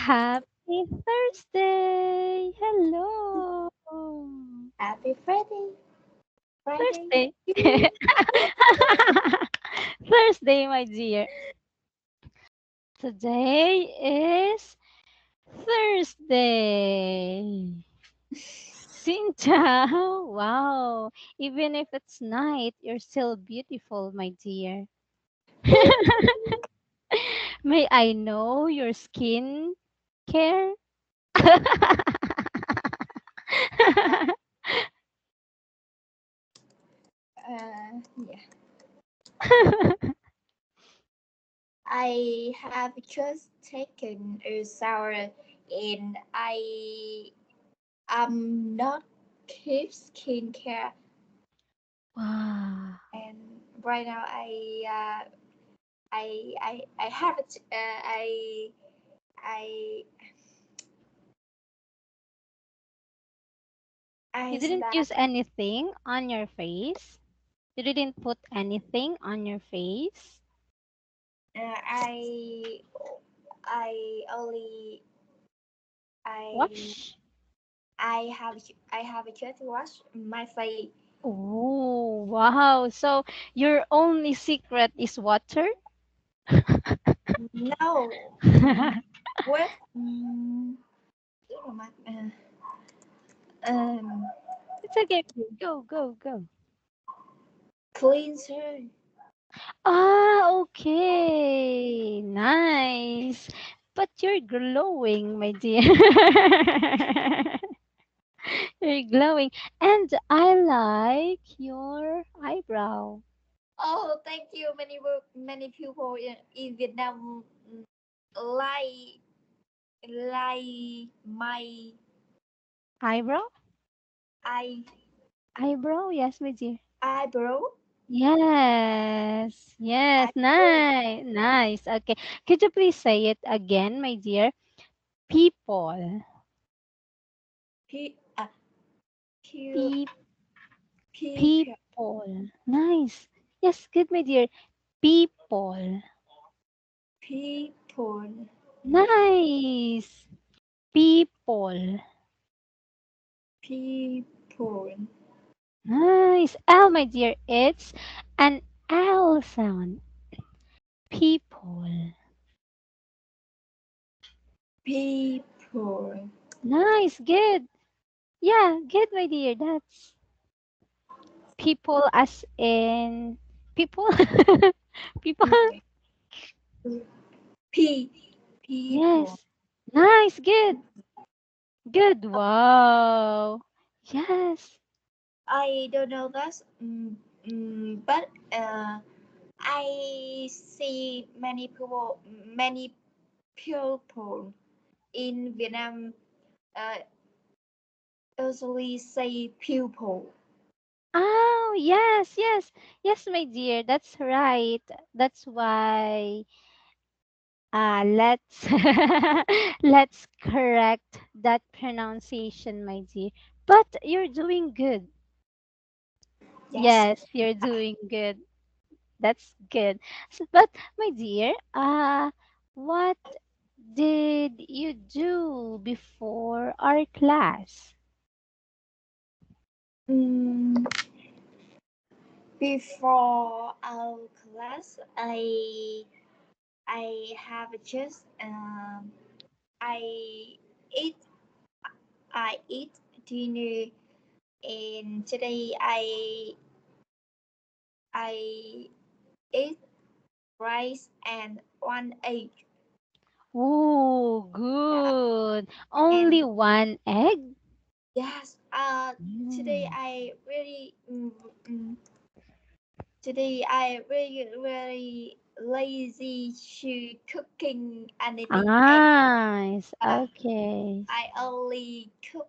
Happy Thursday! Hello! Happy Friday. Friday. Thursday! Thursday, my dear. Today is Thursday. Sincha! Wow! Even if it's night, you're still beautiful, my dear. May I know your skin care? Yeah. I have just taken a shower and I am not keep skincare Wow. and right now I have it I You I didn't start use anything on your face? You didn't put anything on your face? I only I Wash. I have just washed my face. Oh, wow. So your only secret is water? No. With um It's okay. Go, go, go. cleanser. Ah, okay. Nice. But you're glowing, my dear. You're glowing. And I like your eyebrow. Oh, thank you. Many people in Vietnam like my Eyebrow? eye Eyebrow? Yes, my dear. eyebrow. Yes. Yes. Eyebrow. Nice. Nice. Okay. Could you please say it again, my dear? People. Pe pe Pe- people. people. Nice. Yes, good, my dear. People. People. Nice. People. People. Nice. L, my dear. It's an L sound. People. People. Nice. Good. Yeah, good, my dear. That's people as in people. People. People. Yes. Nice. Good. Good. Wow. Yes. I don't know that, but I see many people in Vietnam usually say pupil. Oh, yes, yes. Yes, my dear. That's right. That's why let's let's correct that pronunciation, my dear. But you're doing good. Yes. Yes, you're doing good. That's good. So, but my dear, what did you do before our class? Mm, before our class, I have just I eat I eat dinner and today I ate rice and one egg. Oh, Yeah. good. And Only one egg? yes, today Mm. I really mm, today I really lazy to cooking anything. And Nice. uh, Okay. I only cook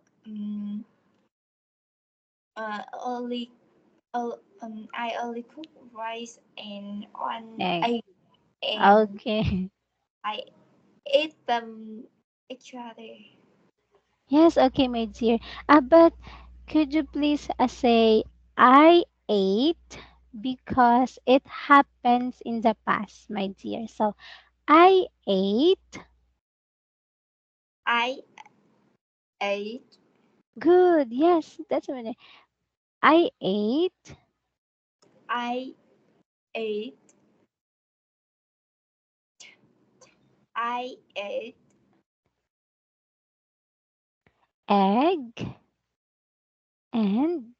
only I only cook rice and one Egg. egg and Okay. I ate them each other. Yes, okay, my dear. But could you please say I ate because it happens in the past, my dear. So I ate I ate. Good. Yes, that's what I ate I ate. I ate. egg and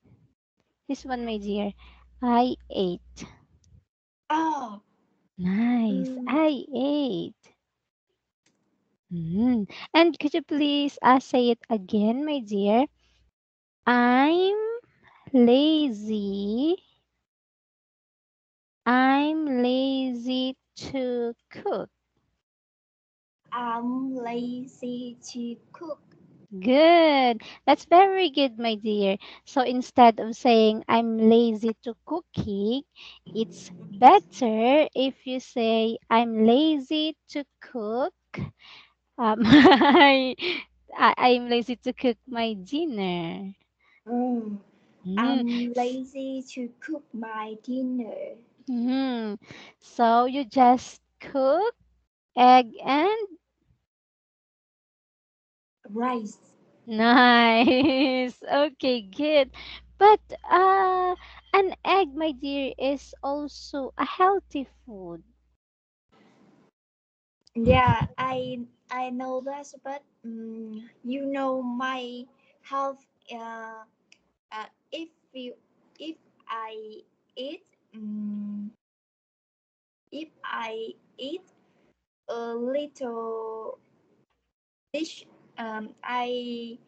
this one, my dear. I ate. Oh. Nice. Mm, I ate. Mm. And could you please say it again, my dear? I'm lazy. I'm lazy to cook. I'm lazy to cook. Good. That's very good, my dear. So instead of saying I'm lazy to cooking, it's better if you say I'm lazy to cook. I, I'm lazy to cook my dinner. Mm. Mm. I'm lazy to cook my dinner. Mm. So you just cook egg and Rice. nice. Okay, good. But an egg, my dear, is also a healthy food. Yeah, I know that, but you know my health. If you if I eat if I eat a little dish, I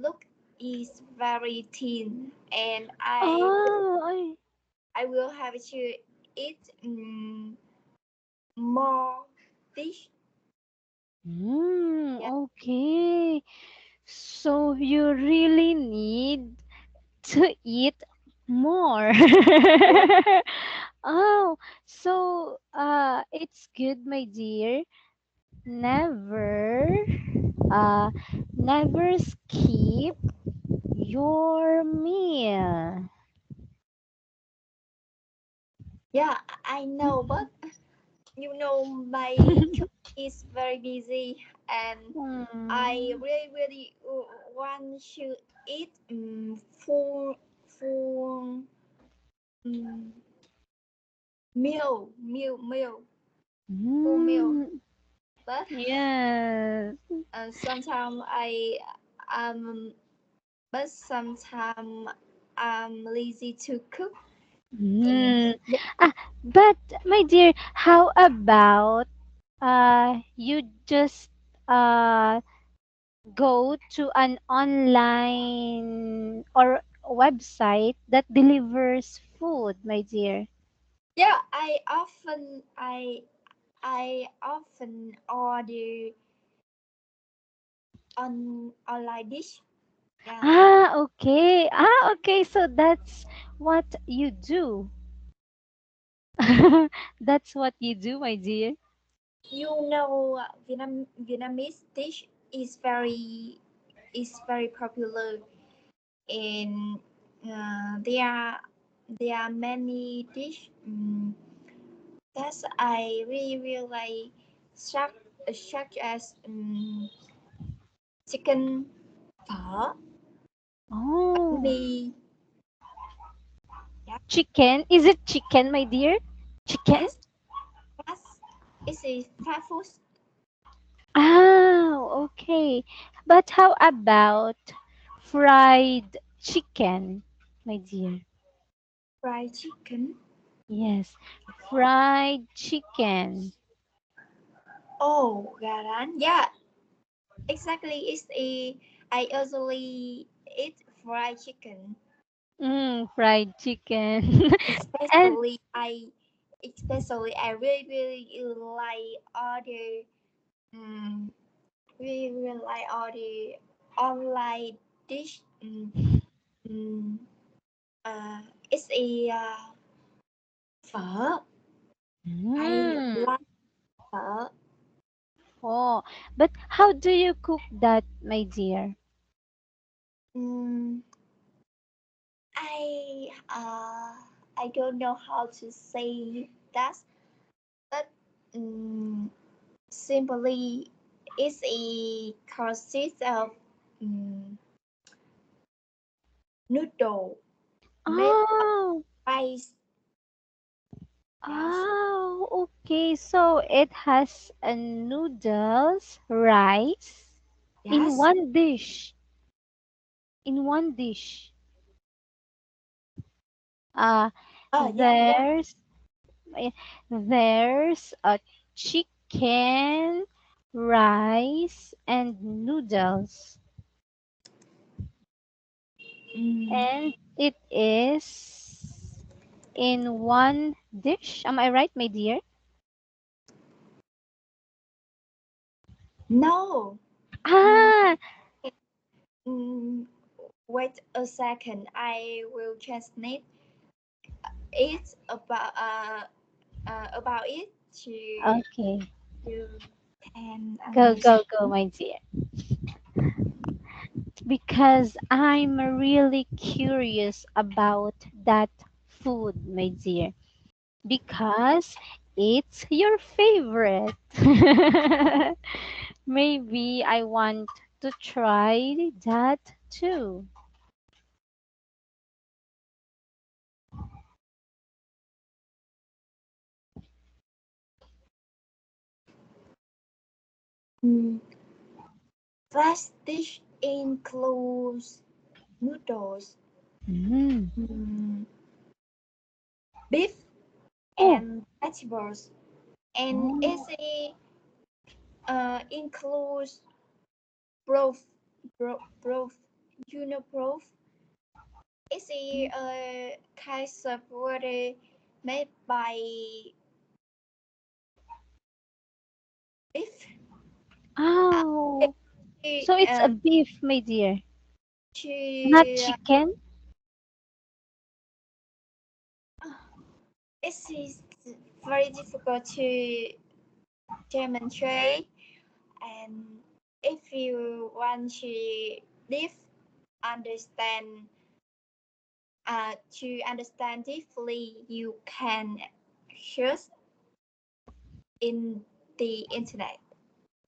look is very thin, and Oh, I, I will have to eat more dish. Yeah. okay. So you really need to eat more. Yeah. Oh, so it's good, my dear. Never uh never skip your meal. Yeah, I know, but you know my cook is very busy, and I Hmm. really want to eat full um, full meal, Mm, but yes. sometimes um sometimes I'm lazy to cook. And Mm. But my dear, how about you just uh go to an online or website that delivers food, my dear? yeah, I often order on online dish. Yeah, Okay. Okay. So that's what you do. That's what you do, my dear. you know, Vietnamese dish is very popular, and there are many dish that I really like, such such as chicken phở, bánh Oh, mì. Yeah. chicken. Is it chicken, my dear? Chicken? Yes, yes, it's a fast food. Oh, okay. But how about fried chicken, my dear? Fried chicken. Yes, fried chicken. Oh, gà rán. Yeah, exactly. It's a. I usually eat fried chicken. Fried chicken. And Especially I really like order um really like order online dish. Um, it's a phở. I mm, like phở. oh, but how do you cook that, my dear? Um, I don't know how to say that, but um, simply. It's a consists of um, noodle made of Oh, rice. Yes, okay. So it has a noodles, rice in yes. one dish. In one dish. Uh, Yeah, yeah. there's eh, there's a chicken, rice, and noodles. Mm, And it is in one dish. Am I right, my dear? no. Mm, Ah, mm, wait a second. I will translate it about it okay. to can Go, go, understand. go, my dear. Because I'm really curious about that food, my dear. Because it's your favorite. Maybe I want to try that too. Mm, Last dish includes noodles, Mm. mm, beef, Oh, and vegetables, and oh. it includes broth. Broth, you know broth. It's a kind of water made by beef. Uh, Oh. to, So it's a um, beef, my dear, not to chicken. it is very difficult to demonstrate, and if you want to live understand to understand deeply, you can search in the internet.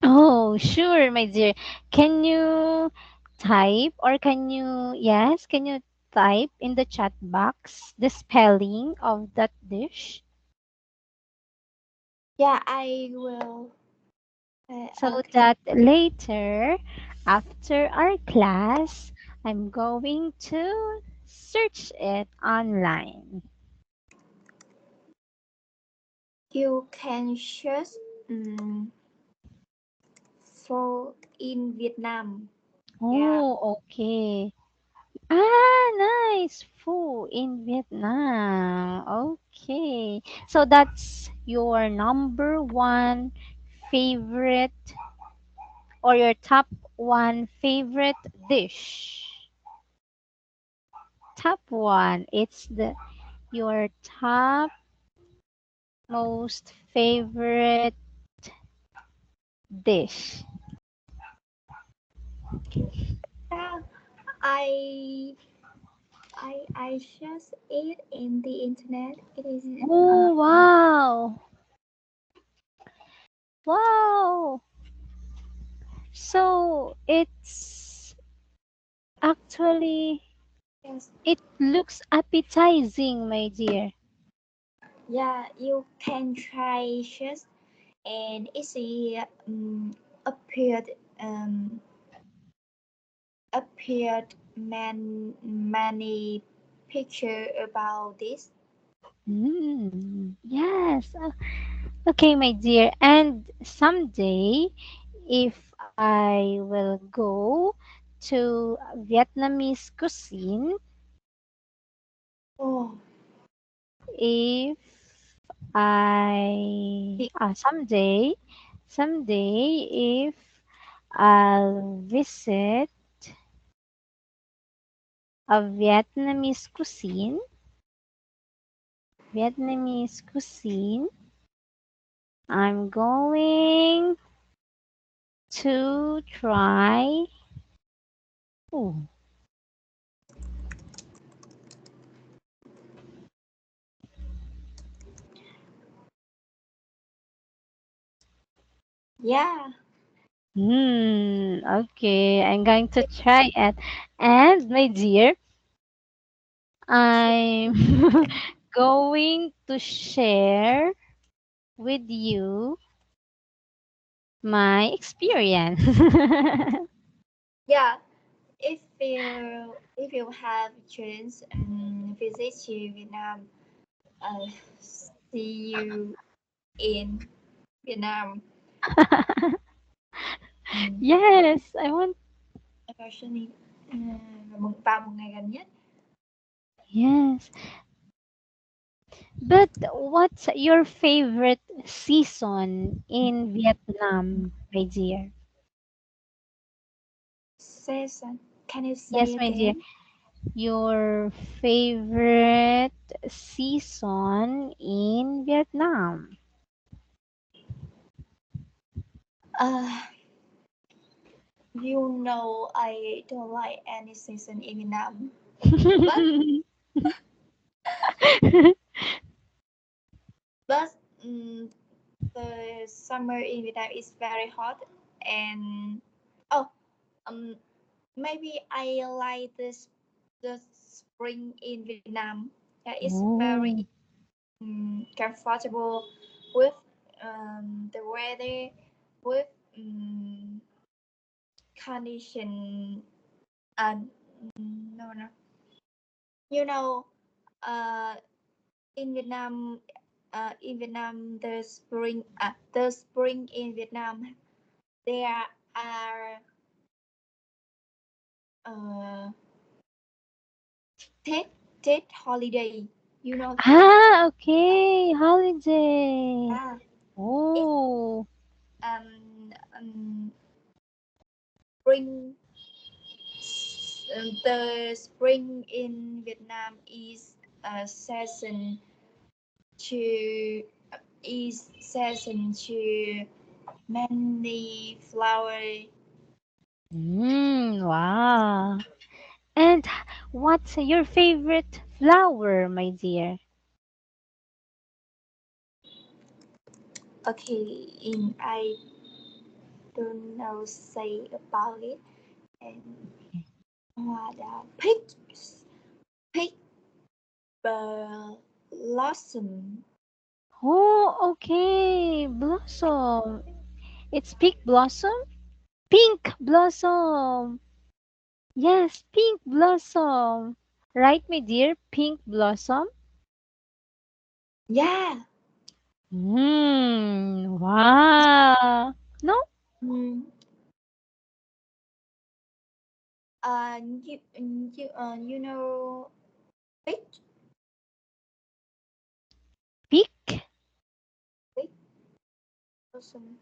Oh, sure, my dear. Can you type or can you type in the chat box the spelling of that dish Yeah, I will. so Okay. that later after our class I'm going to search it online. You can search um, for in Vietnam. Yeah. Oh, okay. Ah, nice. Pho in Vietnam. Okay. So that's your number one favorite or your top one favorite dish. Top one. It's the your top most favorite dish. Yeah, I I just it in the internet. It is Oh, wow. Wow. So it's actually yes. it looks appetizing, my dear. Yeah, you can try just and it's a appeared appeared many picture about this. Yes. Okay, my dear. And someday, if I will go to Vietnamese cuisine, Oh, if I the- someday if I'll visit a Vietnamese cuisine, I'm going to try. Oh, yeah, Okay, I'm going to try it. And my dear, I'm going to share with you my experience. Yeah, if you have chance visit to Vietnam, uh, see you in Vietnam. Um, Yes, I want. Actually, vào một ngày gần nhất. Yes. But what's your favorite season in Vietnam, my dear? Season. Can you Yes, say my dear. again? Your favorite season in Vietnam? Uh, you know I don't like any season in Vietnam, but but um, the summer in Vietnam is very hot and oh um maybe I like this the spring in Vietnam. Yeah, it's very Oh. comfortable with the weather with condition and no you know uh in Vietnam the spring in Vietnam there are uh Tết Tết holiday, you know that. Ah, okay. Holiday. Yeah, it's Oh. spring. The spring in Vietnam to to many flower. Wow. And what's your favorite flower, my dear? Okay, in I don't know say about it and hoa đà pink blossom. Oh, okay. Blossom. It's pink blossom? Pink blossom. Yes, pink blossom. Right, my dear? Pink blossom. Yeah. Wow. No? Mm, you know pink Pink? pink blossom.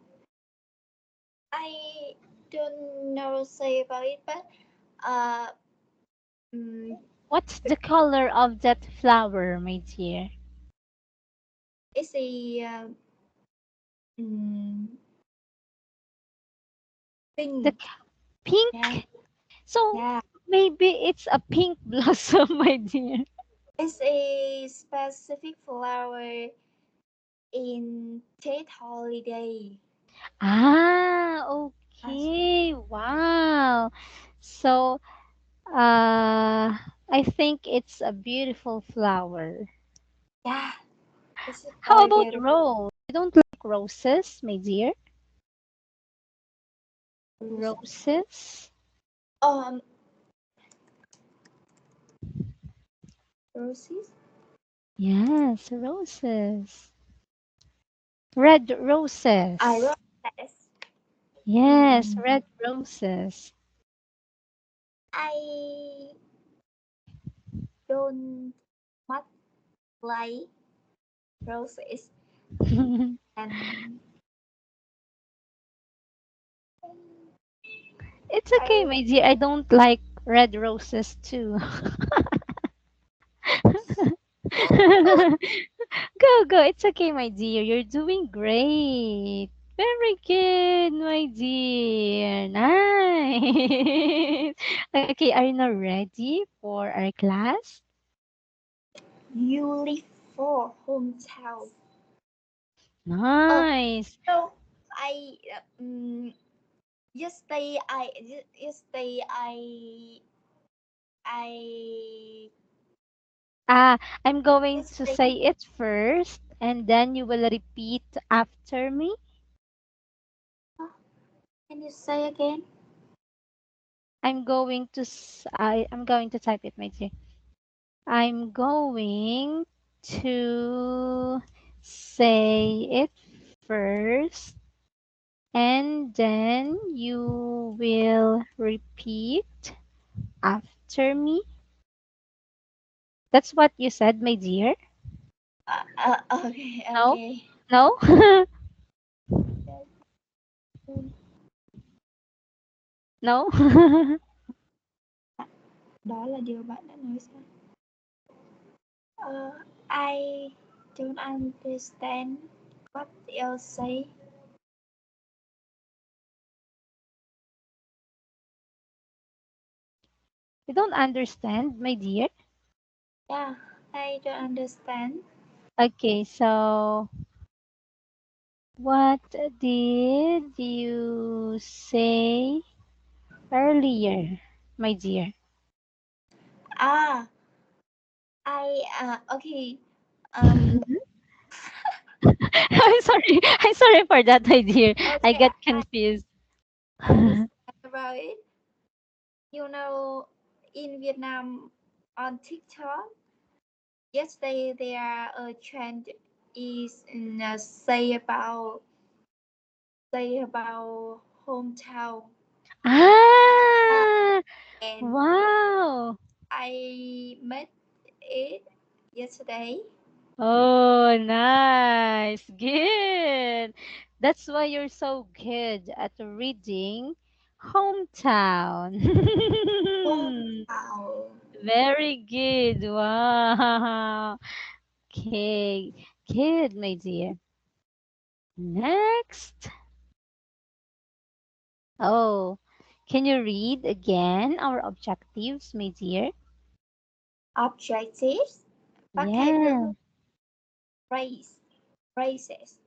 I don't know say about it, but uh, mm, What's the color of that flower, my dear? it's a mm, The pink. Yeah, pink? So yeah. maybe it's a pink blossom, my dear. It's a specific flower in Tet holiday. Ah, That's okay. Wow. So, I think it's a beautiful flower. yeah. It's How very about beautiful. rose? You don't like roses, my dear? Roses? Um, roses. Yes, roses. Red I roses. roses. Yes, Mm, red roses. I don't much like roses and It's okay, I my dear. I don't like red roses too. Go, go. It's okay, my dear. You're doing great. Very good, my dear. Nice. Okay, are you now ready for our class? you live for hometown. Oh Nice. no, I I Ah, I'm going to yesterday. say it first and then you will repeat after me. Oh, can you say again? I'm going to type it, my dear. I'm going to say it first and then you will repeat after me. That's what you said, my dear. Okay, No? okay. No? No? Đó là điều bạn đã nói sao? I don't understand what else say. You don't understand, my dear? Yeah, I don't understand. Okay, so what did you say earlier, my dear? Ah, okay. Um, I'm sorry. I'm sorry for that, my dear. I okay, get confused. I understand about it. You know, in Vietnam on TikTok, yesterday there a trend is say about hometown. Uh, Ah, and wow. I met it yesterday. Oh, nice. Good. That's why you're so good at reading Hometown. Hometown. Very good. Wow. Okay. Good, my dear. Next. Oh, can you read again our objectives, my dear? Objectives, vocabulary, Yeah. phrase, phrases,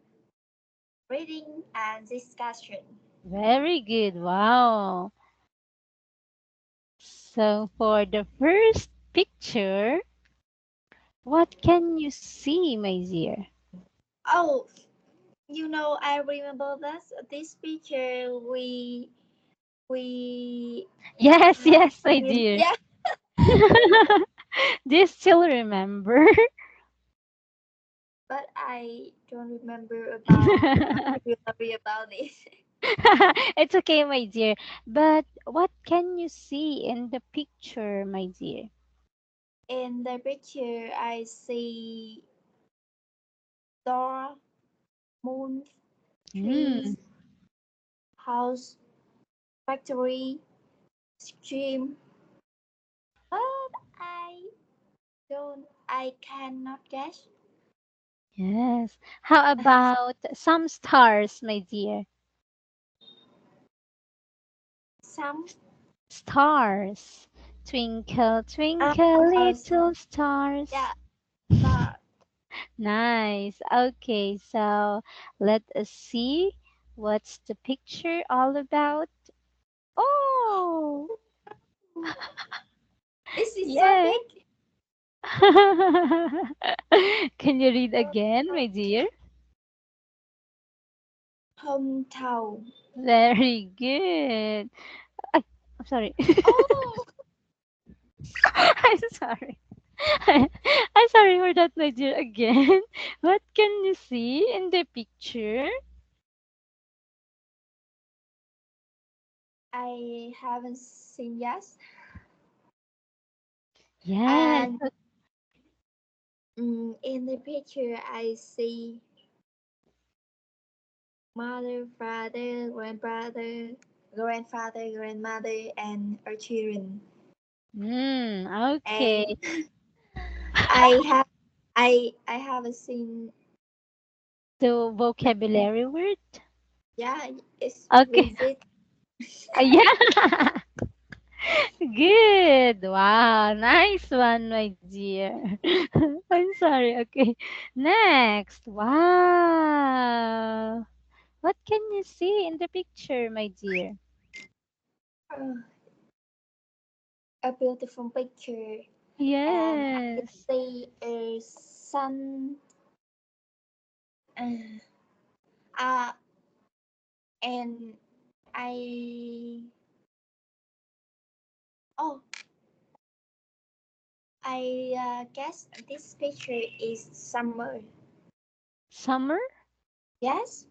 reading and discussion. Very good. Wow. So for the first picture, what can you see, my dear? Oh, you know, I remember this picture we Yes, have yes, my seen. dear. Yeah, Do you still remember? but I don't remember about the vocabulary about this. It's okay, my dear. But what can you see in the picture, my dear? In the picture, I see door, moon, Hmm. trees, house, factory, stream. But I cannot guess. Yes. How about some stars, my dear? Some Stars. Twinkle, uh, twinkle, some, little stars. yeah, star. Nice. Okay, so let us see what's the picture all about. Oh, This is so yeah. big. Can you read again, my dear? Hometown. Very good. Ay, I'm sorry. Oh, I'm sorry. I'm sorry for that, my dear, again. What can you see in the picture? I haven't seen yet. Yes. And in the picture, I see mother, father, grandmother, and our children. And Okay. I have I haven't seen. So vocabulary word. Yeah, it's Okay. visit. Yeah. Good. Wow. Nice one, my dear. I'm sorry. Okay. Next. Wow. What can you see in the picture, my dear? Uh, a beautiful picture, and I Yes. see a sun. Uh, uh, and I oh I guess this picture is summer. Summer? Yes,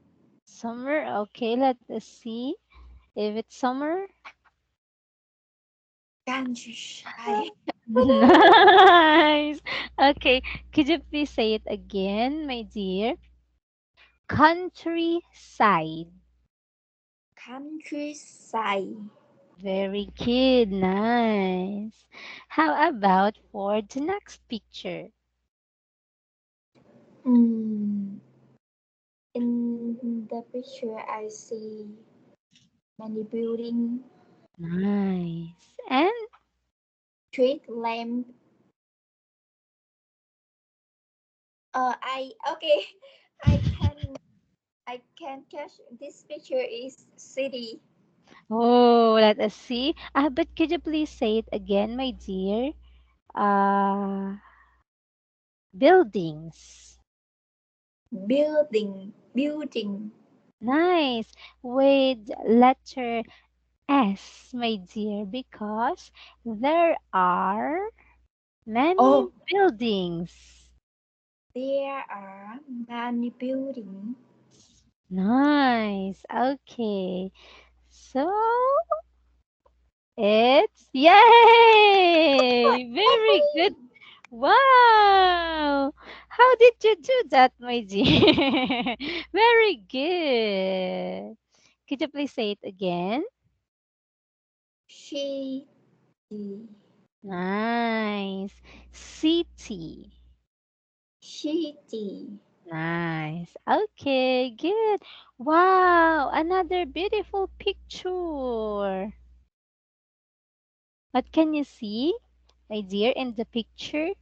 Summer. Okay, let us see if it's summer. countryside. Nice. Okay, could you please say it again, my dear? Countryside. Countryside. Very good. Nice. How about for the next picture? Mm, in the picture, I see many building, Nice. And street lamp. I okay. I can I can catch this picture is city. oh, let us see. But could you please say it again, my dear? Uh, buildings. Building. Nice. With letter S, my dear, because there are many Oh, buildings. there are many building. Nice. Okay. So it's yay! Very good. Wow. How did you do that, my dear? Very good. Could you please say it again? She Nice. City. city. Nice. Okay, good. Wow, another beautiful picture. What can you see, my dear, in the picture?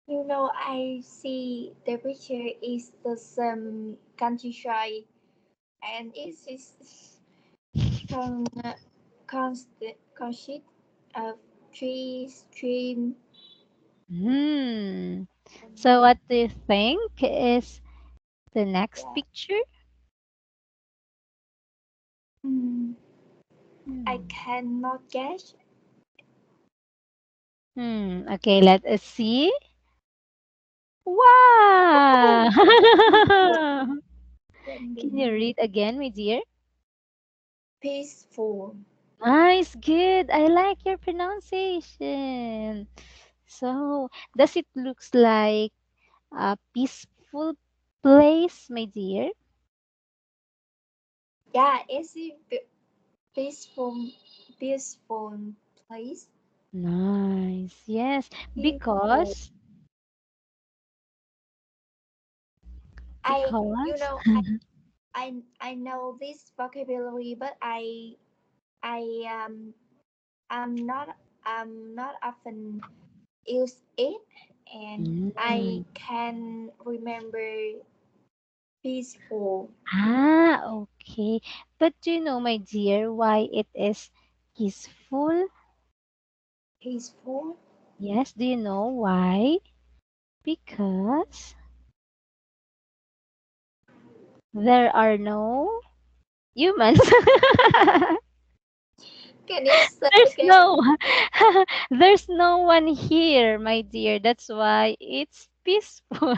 You know, I see the picture is the same countryside, and it is con consist of trees, stream. Hmm. So what do you think is the next Yeah. picture? Mm, I Hmm. cannot guess. Okay, let us see. Wow! Oh, Can you read again, my dear? peaceful. Nice, good. I like your pronunciation. So, does it looks like a peaceful place, my dear? Yeah, it's a peaceful, peaceful place. Nice. Yes, Peaceful. because I, you because know, I know this vocabulary, but I I'm not often use it, and I Mm. can remember peaceful. Okay. But do you know, my dear, why it is peaceful? Peaceful. Yes, do you know why? Because there are no humans. Can you say There's again? no there's no one here, my dear. That's why it's peaceful.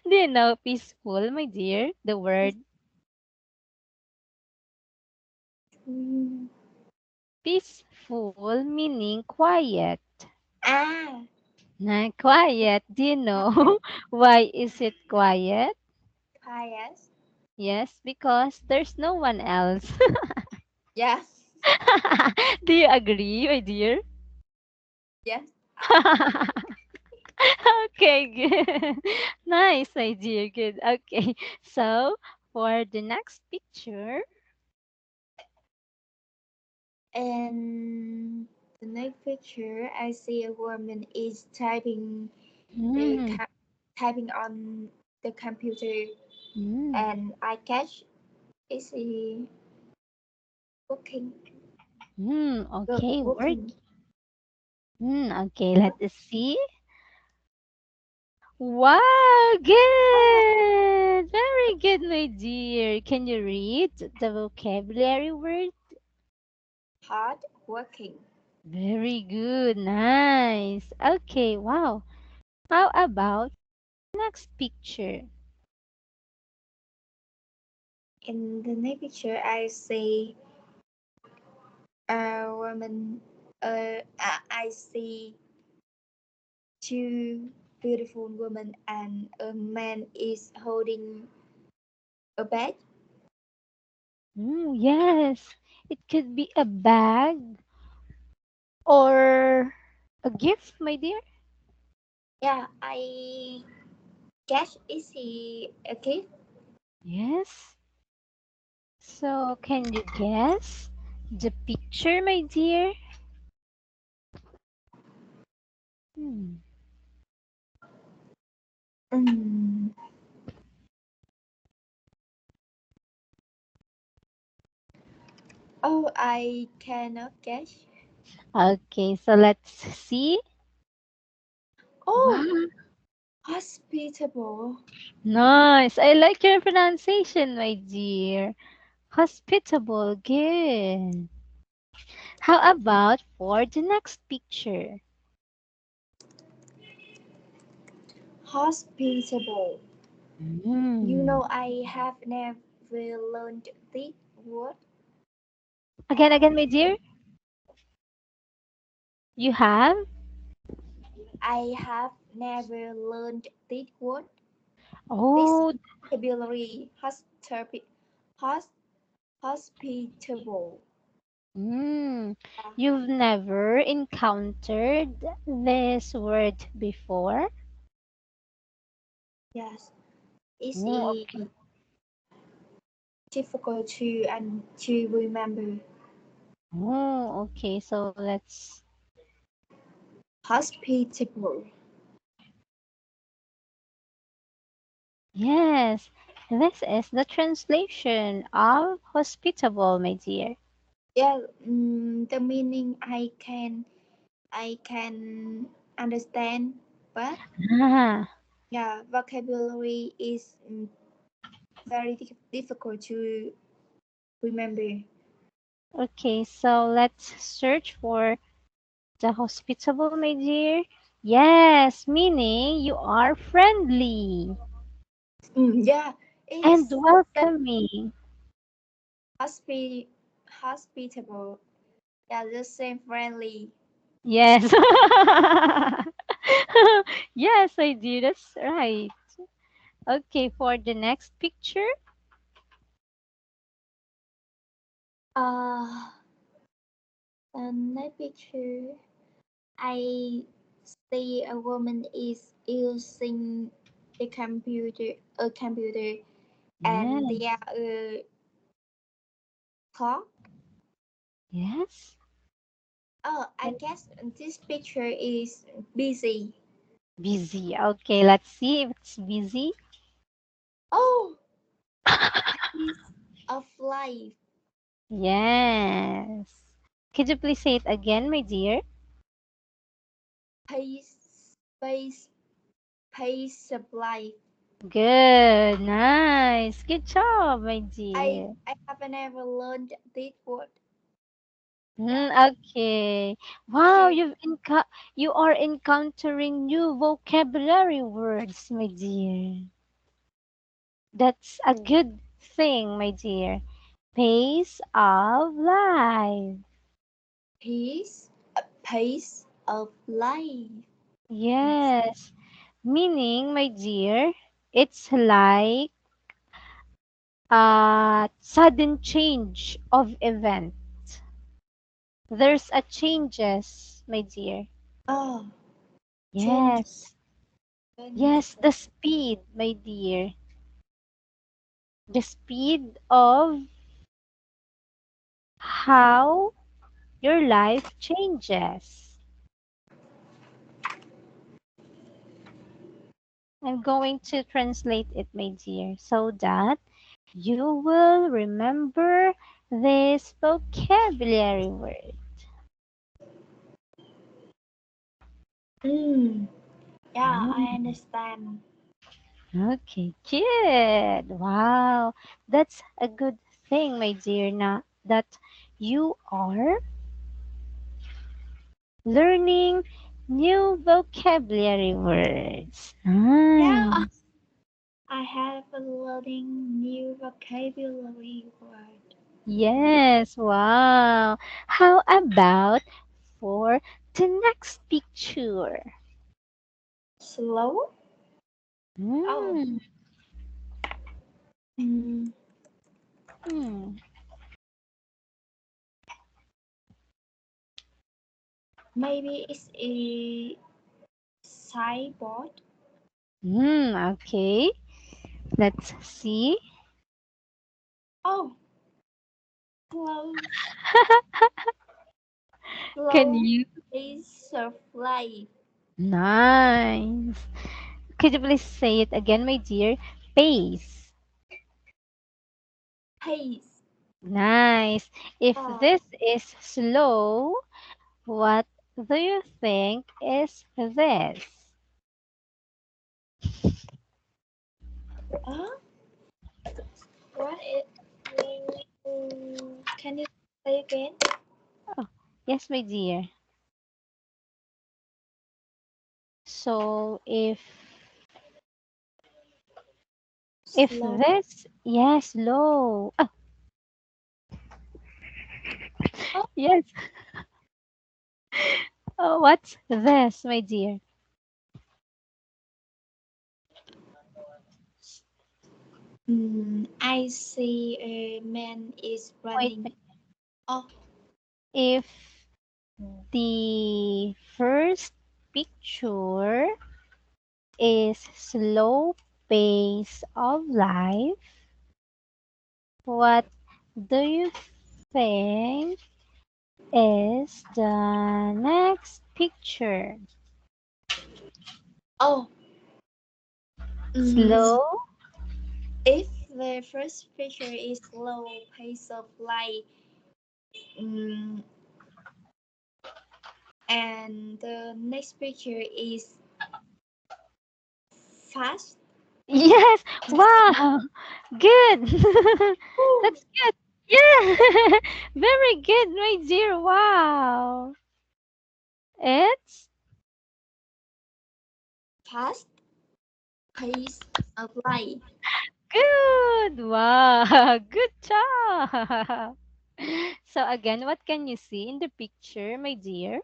Do you know peaceful, my dear? The word Mm. peaceful meaning quiet. Ah, Na quiet. Do you know why is it quiet? yes. Yes, because there's no one else. Yes. Do you agree, my dear? Yes. I agree. Okay, good. Nice, my dear. Good. Okay. So, for the next picture, And the next picture, I see a woman is mm, typing on the computer, mm, and I catch. easy working. Good Okay, work. working. Okay, let us see. Wow, good. Very good, my dear. Can you read the vocabulary word? Hard working. Very good. Nice. Okay, wow. How about next picture? In the next picture, I see a woman. I see two beautiful women and a man is holding a bag. Yes. It could be a bag or a gift, my dear. Yeah, I guess is he a kid? Yes. So, can you guess the picture, my dear? Hmm. Mm. Oh, I cannot guess. Okay, so let's see. Oh, Wow. hospitable. Nice. I like your pronunciation, my dear. Hospitable. Good. How about for the next picture? Hospitable. You Hmm. know, I have never learned this word. Again, my dear. You have? I have never learned this word. This Oh, vocabulary, hos- hospitable. mm, you've never encountered this word before? Yes, it's Okay. difficult to remember. Oh, okay. So let's. Hospitable. Yes, this is the translation of hospitable, my dear. Yeah, the meaning I can understand, but Ah, yeah, vocabulary is very difficult to remember. okay, so let's search for the hospitable, my dear. Yes, meaning you are friendly Yeah, and it's welcoming. hospi- hospitable. Yeah, the same friendly. Yes. Yes, I do. That's right. Okay, for the next picture. Uh, the next picture, I see a woman is using a computer, and Yes. there a clock. Yes. Oh, I guess this picture is busy. Busy. Okay, let's see if it's busy. Oh, piece of life. Yes. Could you please say it again, my dear? Pace, pace, pace of life. Good. Nice. Good job, my I dear. I have never learned this word. Yeah, Okay. Wow, she you are encountering new vocabulary words, my dear. That's a good thing, my dear. Pace of life. pace of life. Yes. Meaning, my dear, it's like a sudden change of event. There's a changes, my dear. Oh, change. Yes. Yes, the speed, my dear. The speed of how your life changes. I'm going to translate it, my dear, so that You will remember this vocabulary word. Mm. Yeah, I Mm, understand. okay, good. Wow, that's a good thing, my dear, that you are learning new vocabulary words. Yeah, Nice. I have a learning new vocabulary word. Yes, wow. How about for the next picture? Slow? Oh, Mm, mm, hmm. maybe it's a sideboard. Okay. Let's see. Oh, close. Can Slow you? pace of life. Nice. Could you please say it again, my dear? Pace. Pace. Nice. If Oh, this is slow, what do you think is this? huh? What it? Can you say again? Oh, yes, my dear. So if Slow. this, yes, low. Oh, Oh, yes. Oh, what's this, my dear? I see a man is Wait, running. Oh, if the first picture is slow pace of life, what do you think is the next picture? oh. Mm, Slow? if the first picture is slow pace of light, mm, and the next picture is fast. Yes. Wow. Good. Ooh, That's good. Yeah. Very good, my dear. Wow. It's fast pace of light. good. Wow. Good job. So again, what can you see in the picture, my dear?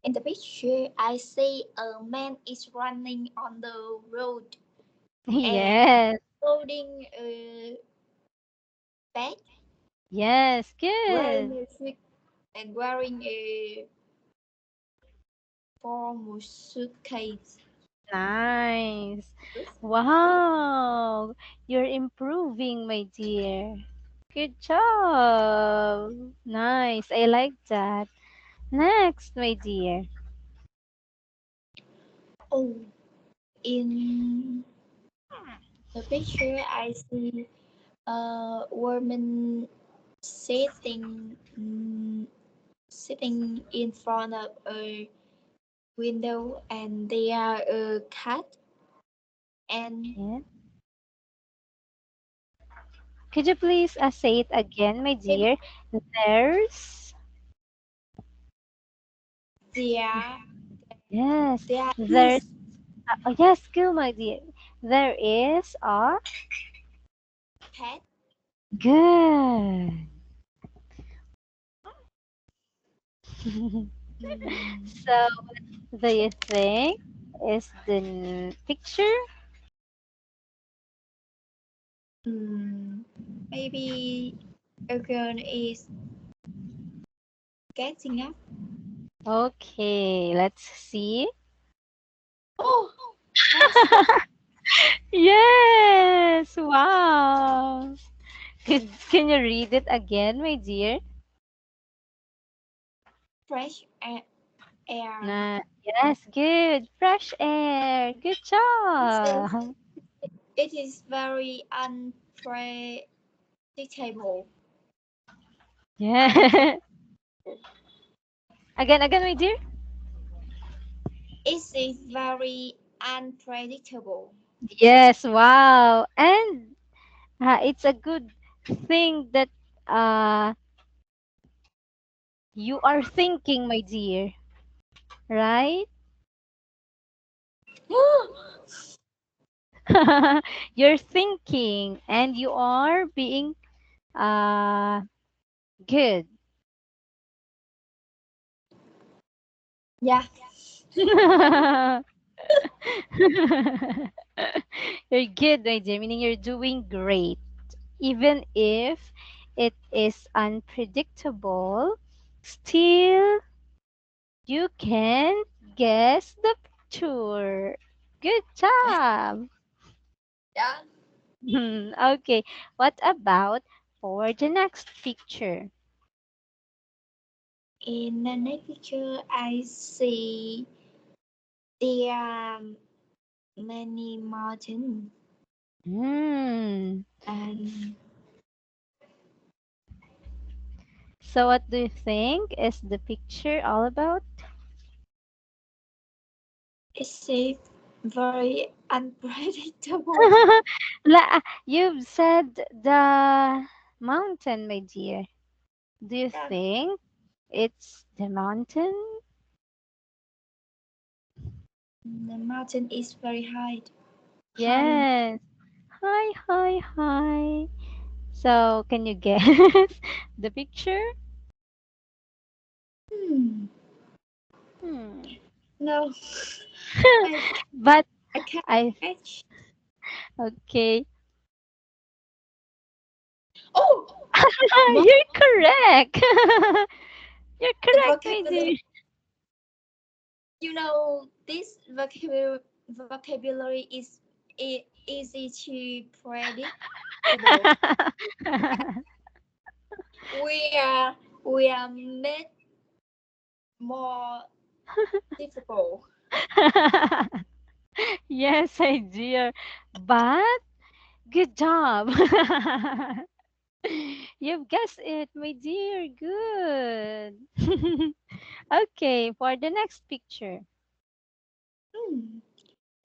In the picture, I see a man is running on the road and Yes. holding a bag, Yes. wearing Good. a and wearing a formal suitcase. Nice. Wow. You're improving, my dear. Good job. Nice. I like that. Next, my dear. Oh, in the picture, I see a woman sitting sitting in front of a window, and there are a cat and Yeah. Could you please say it again, my maybe dear? There's, there yes, there there's, is oh, yes, go, my dear. There is a, cat. good. Mm, So, what do you think is the picture? mm, maybe a girl is getting up. Okay, let's see. Oh, fresh, Yes, wow. Can you read it again, my dear? fresh air. Yes, good. Fresh air. Good It is, job. it is very unfresh. unpredictable. Un- Yeah. Again, my dear. it is very unpredictable. Yes, wow. And it's a good thing that uh, you are thinking, my dear, right? You're thinking and you are being uh, good. Yeah. You're good, my dear, meaning you're doing great. Even if it is unpredictable, still you can guess the picture. Good job. Yeah. Okay, what about for the next picture? In the next picture, I see there are many mountains Hmm. and So, what do you think is the picture all about? it's a very unpredictable. You've said the mountain, my dear. Do you Yeah. think it's the mountain? The mountain is very high. High. Yes. Hi, hi, hi. So, can you guess the picture? Hmm. Hmm. No, I But I can't I, catch. okay. Oh, mo- You're correct. You're the correct, my vocabulary. dear. You know, this vocabulary is easy to predictable. We are made more difficult. Yes, my dear. But good job. You've guessed it, my dear. Good. Okay, for the next picture. Hmm.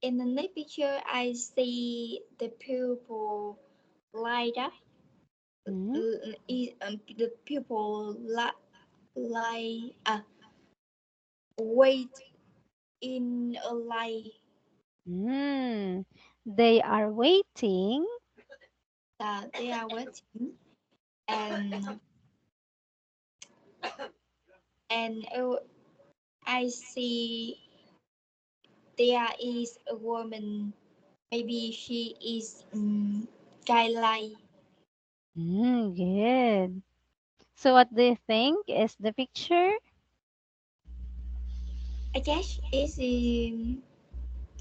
In the next picture, I see the pupil light up. Hmm? The pupil lie wait in a line. Hmm. They are waiting. They are waiting, and and I see there is a woman. Maybe she is guideline. Good. So, what do you think is the picture? I guess it's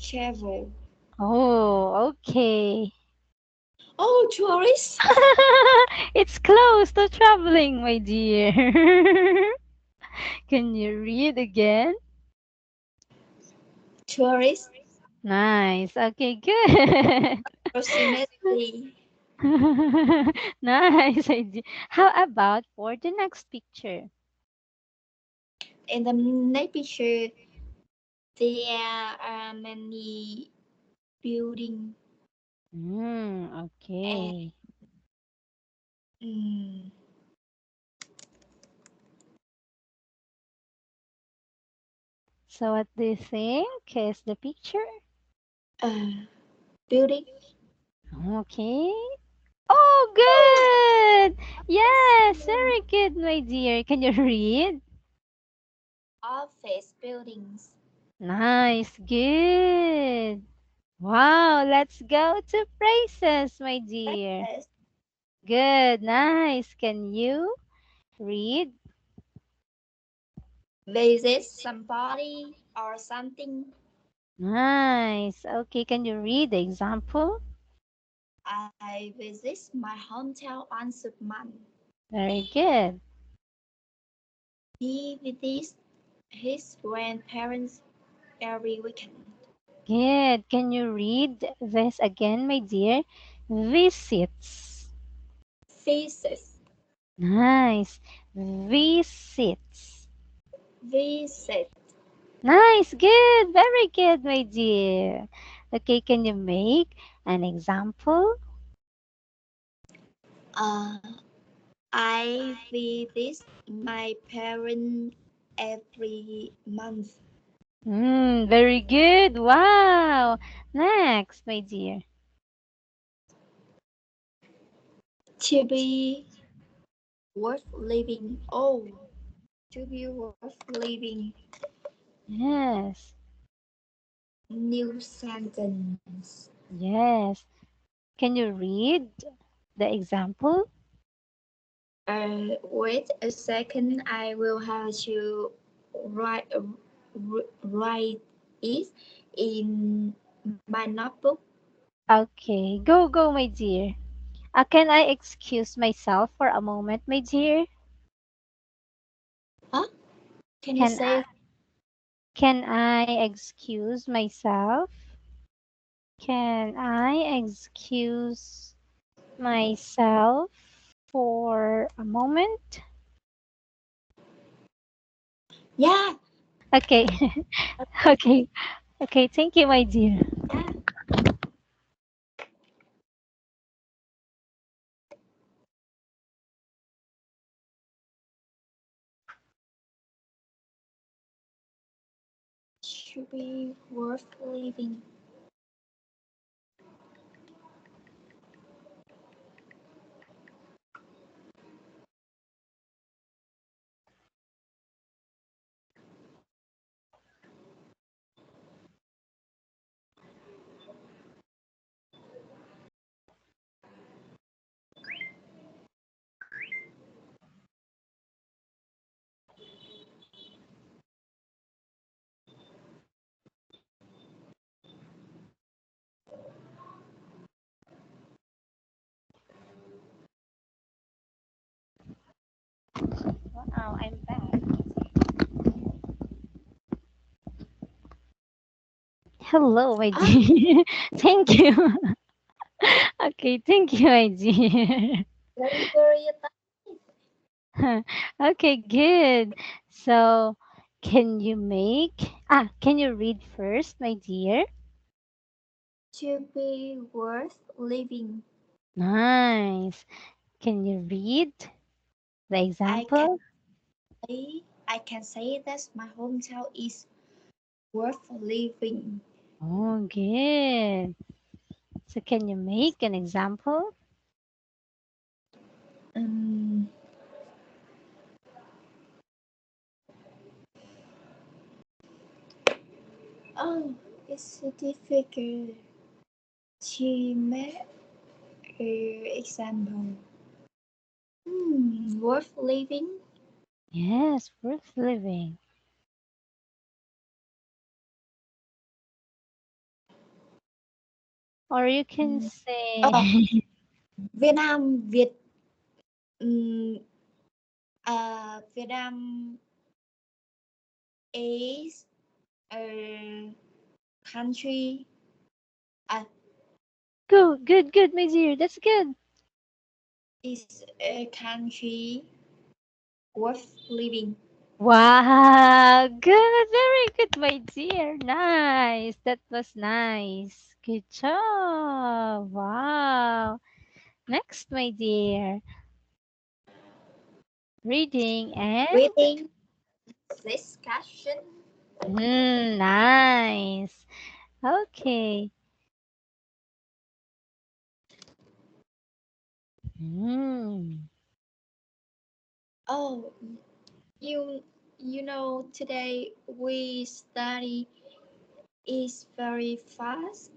travel. Oh, okay. Oh, tourist. It's close to traveling, my dear. Can you read again? Tourist. Nice. Okay, good. Approximately. Nice idea. How about for the next picture? In the next picture, there are many building and Okay. mm, So what do you think is the picture? uh, building. Okay. Oh, good. Yes, very good, my dear. Can you read? Office buildings. Nice, good. Wow, let's go to praises, my dear. Yes. Good, nice. Can you read? Visit somebody or something. Nice. Okay, can you read the example? I visit my hometown once a month. Very good. He visits his grandparents every weekend. Good. Can you read this again, my dear? Visits. Visits. Nice. Visits. Visit. Nice. Good. Very good, my dear. Okay, can you make an example? Uh, I visit my parents every month. Very good. Wow. Next, my dear. To be worth living. Oh, to be worth living. Yes. New sentence. Yes. Can you read the example? Wait a second. I will have to write write it in my notebook. Okay. Go, go, my dear. Can I excuse myself for a moment, my dear? Huh? Can you Can I, say? can I excuse myself? Can I excuse myself for a moment? Yeah. Okay. Okay. Okay. Thank you, my dear. Yeah. Should be worth living. Wow, I'm back. Hello, my Ah, dear. Thank you. Okay, thank you, my dear. very Okay, good. So, can you read first, my dear? to be worth living. Nice. Can you read the I can example? I can say that my hometown is worth living. Oh, good. So, can you make an example? Um, oh, it's difficult to make an example. Worth living. Yes, worth living. Or you can Ừm, ờ, say, Việt Nam ừm, Việt Nam is a country. Uh, go, good, good, my dear. That's good. is a country worth living. Wow, good, very good, my dear. Nice. That was nice. Good job. Wow. Next, my dear. Reading and Reading discussion. nice. Okay. Hmm. Oh, you you know today we study is very fastly.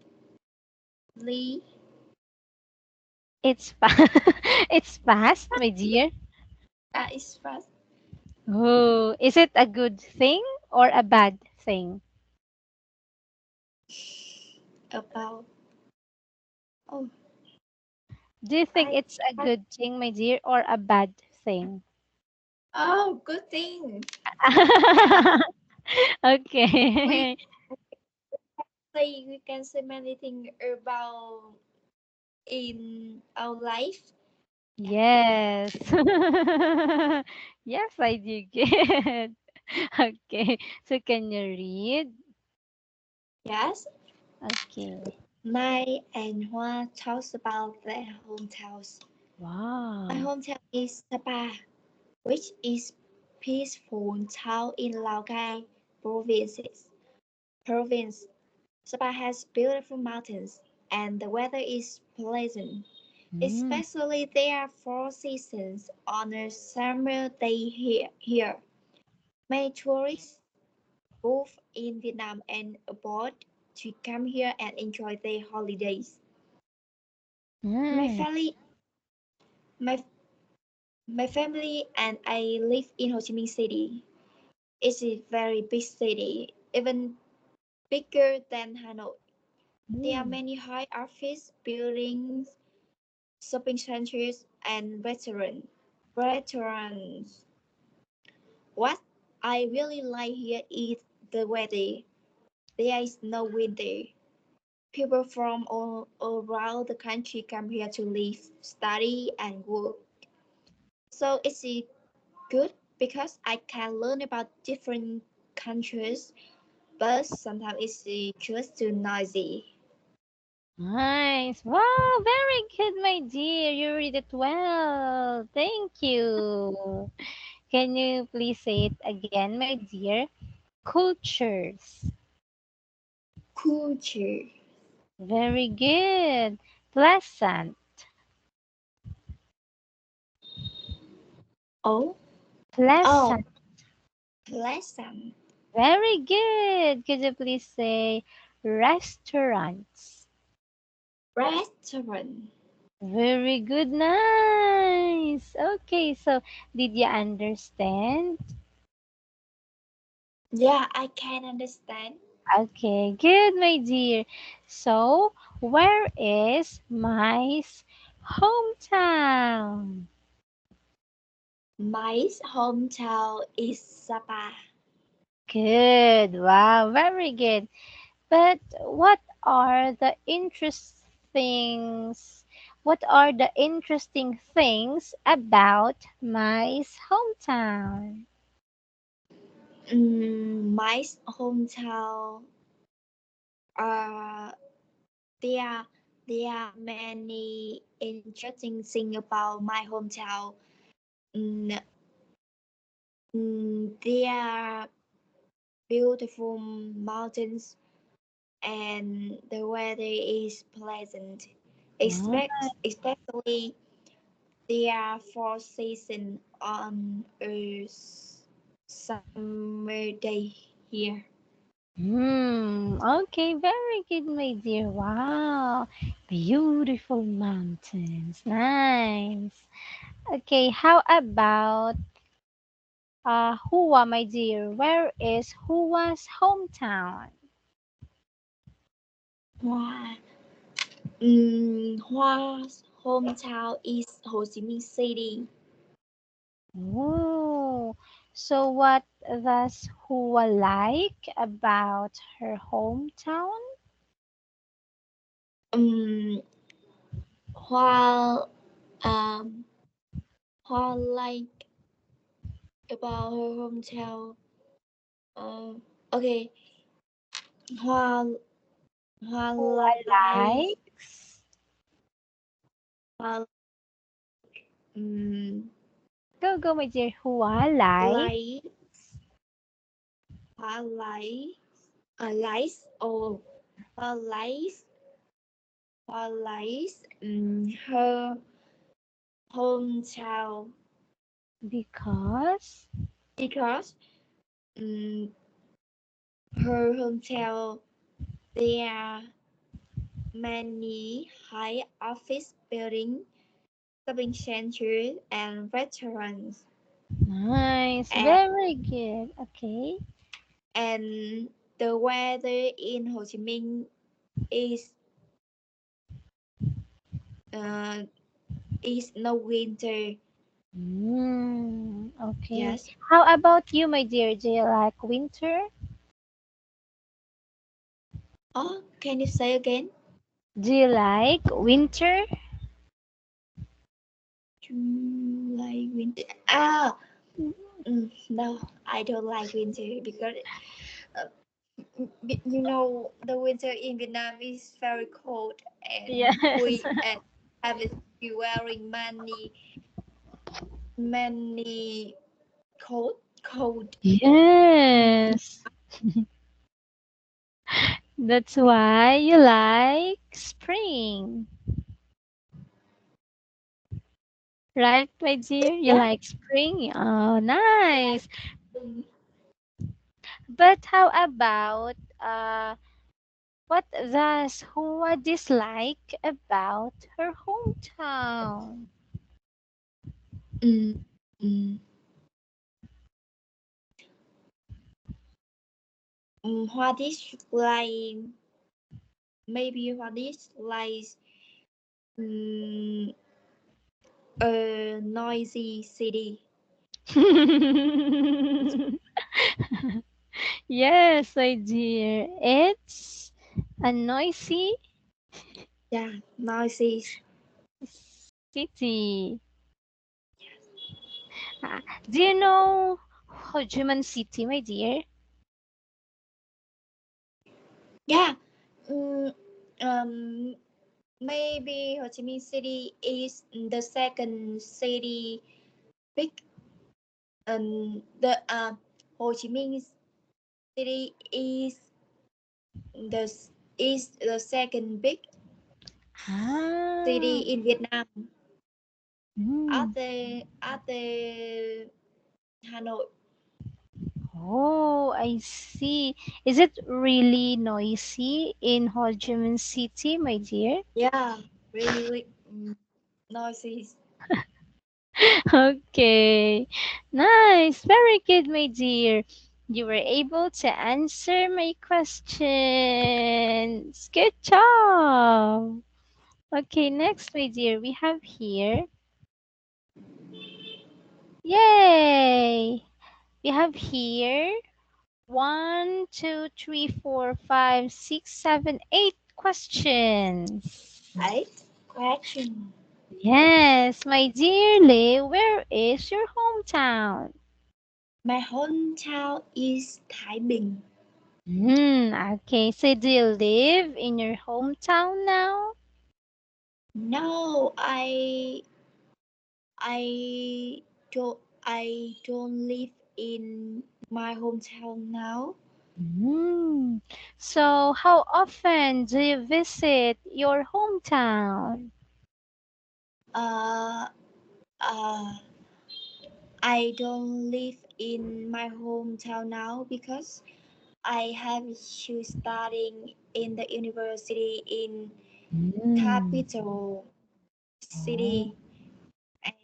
It's it's fast, my dear. Is fast Oh, is it a good thing or a bad thing? about. Oh, Do you think I it's a good thing, my dear, or a bad thing? oh good thing. We Okay. we can say many things about in our life. Yeah. Yes. Yes, I do get. Okay. So can you read? Yes. Okay. Mai and Hoa talks about their hometowns. My Wow. hometown is Sapa, which is peaceful town in Laogai provinces. Province. Sapa has beautiful mountains and the weather is pleasant. Mm. Especially there are four seasons on a summer day here. Many tourists, both in Vietnam and abroad, to come here and enjoy their holidays. My Nice. family, my, my family and I live in Ho Chi Minh City. It's a very big city, even bigger than Hanoi. There are Mm. many high office buildings, shopping centers, and restaurants. What I really like here is the weather. There is no winter. People from all around the country come here to live, study, and work. So it's good because I can learn about different countries, but sometimes it's just too noisy. Nice. Wow, very good, my dear. You read it well. Thank you. Can you please say it again, my dear? Cultures. Culture. Very good. Pleasant. Oh, oh, Pleasant. pleasant. Very good. Could you please say restaurants? Restaurant. Very good. Nice. Okay, so did you understand? Yeah, I can understand. Okay, good, my dear. So, where is my hometown? My hometown is Sapa. Good. Wow, very good. But what are the interesting things about my hometown? My hometown. Uh, there, there are many interesting things about my hometown. Mm, there are beautiful mountains and the weather is pleasant. Ah, Especially there are four seasons on a summer day here. okay, very good, my dear. Wow, beautiful mountains. Nice. Okay, how about Hua, my dear? Where is Hua's hometown? Hoa, Hoa's hometown is Ho Chi Minh City. Oh, so what does Hua like about her hometown? Um, Hoa, um, Hoa like about her hometown. Uh, okay, Hoa, Hoa Hua like, likes. Hoa, um, Go, go, my dear. Hua likes. like, Hoa like, likes, oh, Hoa likes, Hoa likes, her hometown Because. because, um, her hometown there are many high office buildings, shopping centers, and restaurants. Nice. And, Very good. Okay. and the weather in Ho Chi Minh is uh, is no winter. Okay. Yes. How about you, my dear? Do you like winter? Oh, can you say again? Do you like winter? July, winter. No, I don't like winter because uh, you know the winter in Vietnam is very cold, and Yes. we have to be wearing many cold. Yes. That's why you like spring. Right, my dear? You Yeah. like spring? Oh, nice. Mm, But how about what does Hua dislike about her hometown? mm, mm. What is like maybe what is like um, a noisy city. Yes, my dear. It's a noisy Yeah, noisy. city. Ah, do you know Ho Chi Minh City, my dear? Yeah. Mm, um, maybe Ho Chi Minh City is the second city big. The Ho Chi Minh City the is the second big city Ah, in Vietnam mm. after Hanoi. Oh, I see. Is it really noisy in Ho Chi Minh City, my dear? Yeah, really noisy. Okay. Nice. Very good, my dear. You were able to answer my questions. Good job. Okay, next, my dear, we have here. Yay! We have here 1, 2, 3, 4, 5, 6, 7, 8 questions. 8 question. Yes, my dear Lee, where is your hometown? My hometown is Thái Bình. Okay, so do you live in your hometown now? No, I don't live in my hometown now. Hmm. So how often do you visit your hometown? Uh, uh, I don't live in my hometown now because I have to studying in the university in Hmm. capital Oh. city,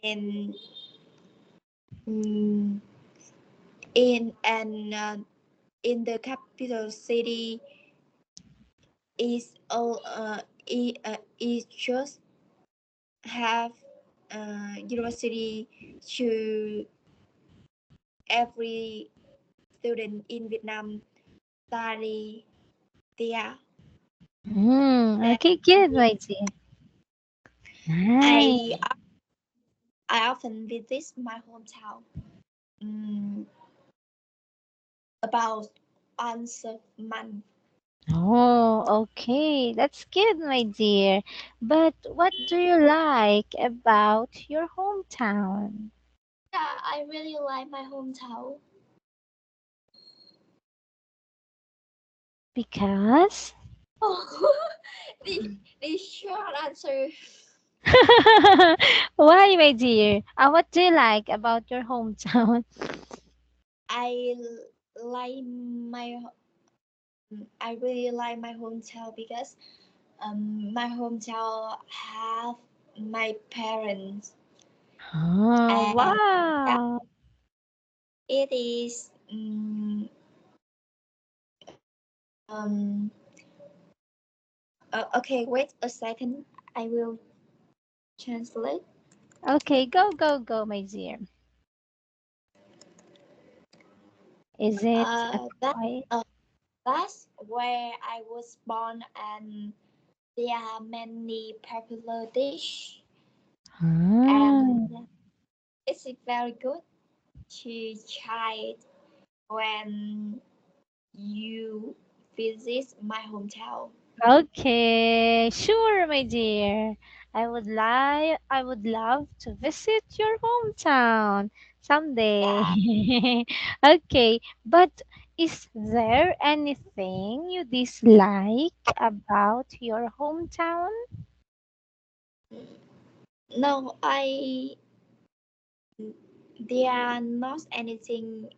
and mm, in the capital city is all is just have university to every student in Vietnam study there. And Okay, good, my dear. Nice. I I often visit my hometown um, about once a month. Oh, okay. That's good, my dear. But what do you like about your hometown? Yeah, I really like my hometown. Because? Oh, the short answer. Why, my dear? What do you like about your hometown? I like I really like my hometown because my hometown have my parents, Oh, and yeah, wow. it is um okay, wait a second, I will translate. Okay, go, go, go, my dear. Is it a That quiet? that's where I was born and there are many popular dish, Ah, and it's very good to try it when you visit my hometown. okay, sure, my dear. I would love to visit your hometown someday. Yeah. Okay, but is there anything you dislike about your hometown? No, there are not anything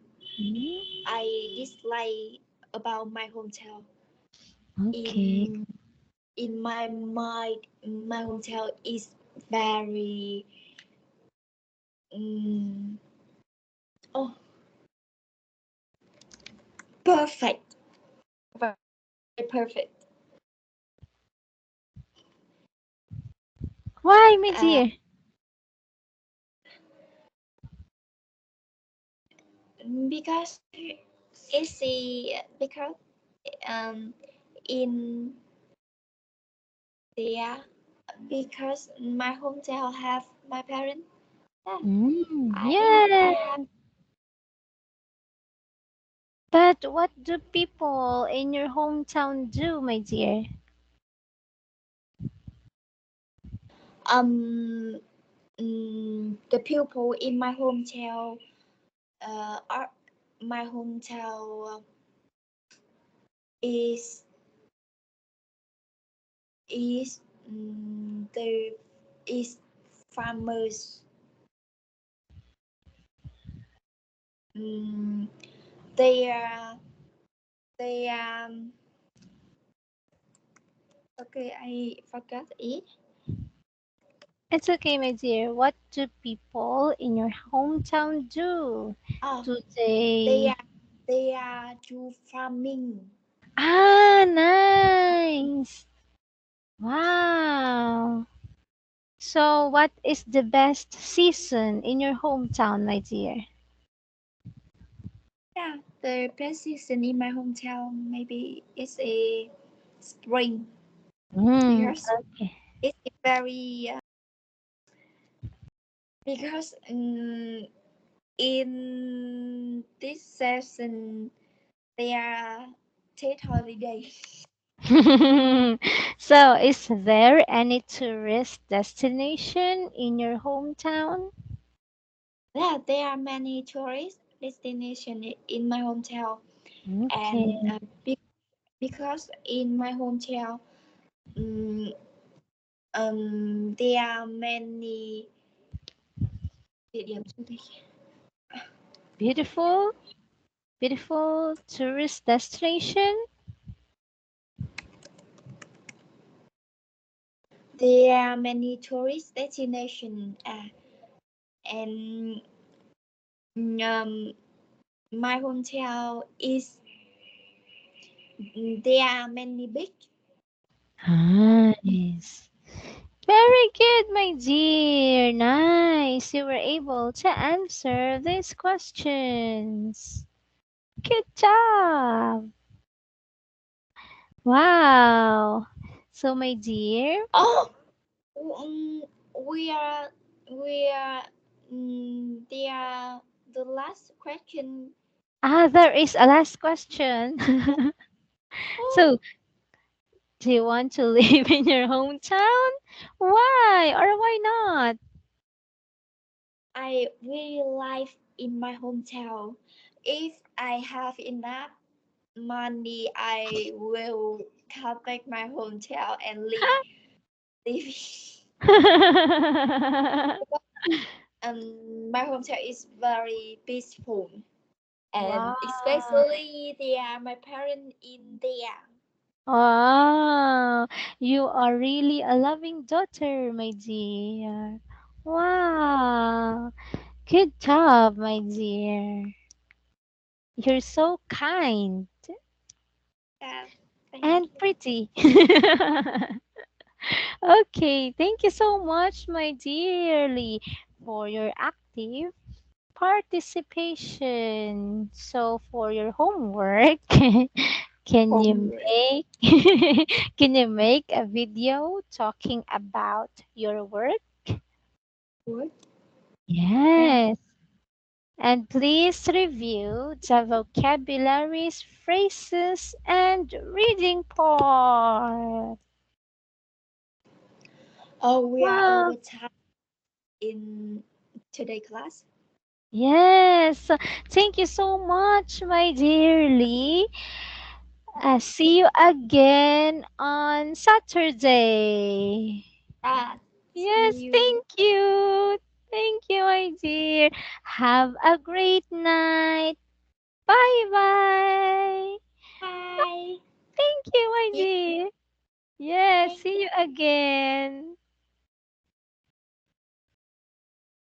Mm, I dislike about my hometown. okay. In my mind, my hometown is very um, oh perfect, very perfect. Why, my Uh, dear? because it's a because um in there because my hometown have my parents. Yeah, Mm, I yeah. have But what do people in your hometown do, my dear? um the people in my hometown are my hometown is is the is farmers. Um, they are they okay. I forgot it. It's okay, my dear. What do people in your hometown do? Oh, Do they they? are they are do farming. Ah, nice. Wow. So, what is the best season in your hometown, my dear? Yeah, the best season in my hometown maybe is a spring Mm, because okay. it's very because in this season there are take holiday. So, is there any tourist destination in your hometown? Yeah, there are many tourist destinations in my hometown, and Okay. because in my hometown, um, there are many địa điểm du lịch. Beautiful, beautiful tourist destination. There are many tourist destinations, and my hometown is there are many beach. Nice. Very good, my dear. Nice. You were able to answer these questions. Good job. Wow. So, my dear, Oh, we are we are they are the last question. there is a last question. Oh, So, do you want to live in your hometown? Why or why not? I really live in my hometown. If I have enough money, I will come back my hometown and live. My hometown is very peaceful, and Wow. especially there are my parents in there. Wow. You are really a loving daughter, my dear. Wow. Good job, my dear. You're so kind Yeah, thank and you. pretty. Okay, thank you so much, my dearly, for your active participation. So, for your homework, Can you Homework. make can you make a video talking about your work? Work. Yeah. Yes. And please review the vocabularies, phrases, and reading part. Oh, we are Wow. over time in today class. Yes. Thank you so much, my dear Lee. See you again on Saturday. Ah, see Yes, you. thank you. Thank you, my dear. Have a great night. Bye bye. Bye. Thank you, my You. dear. Yes, Thank see you again.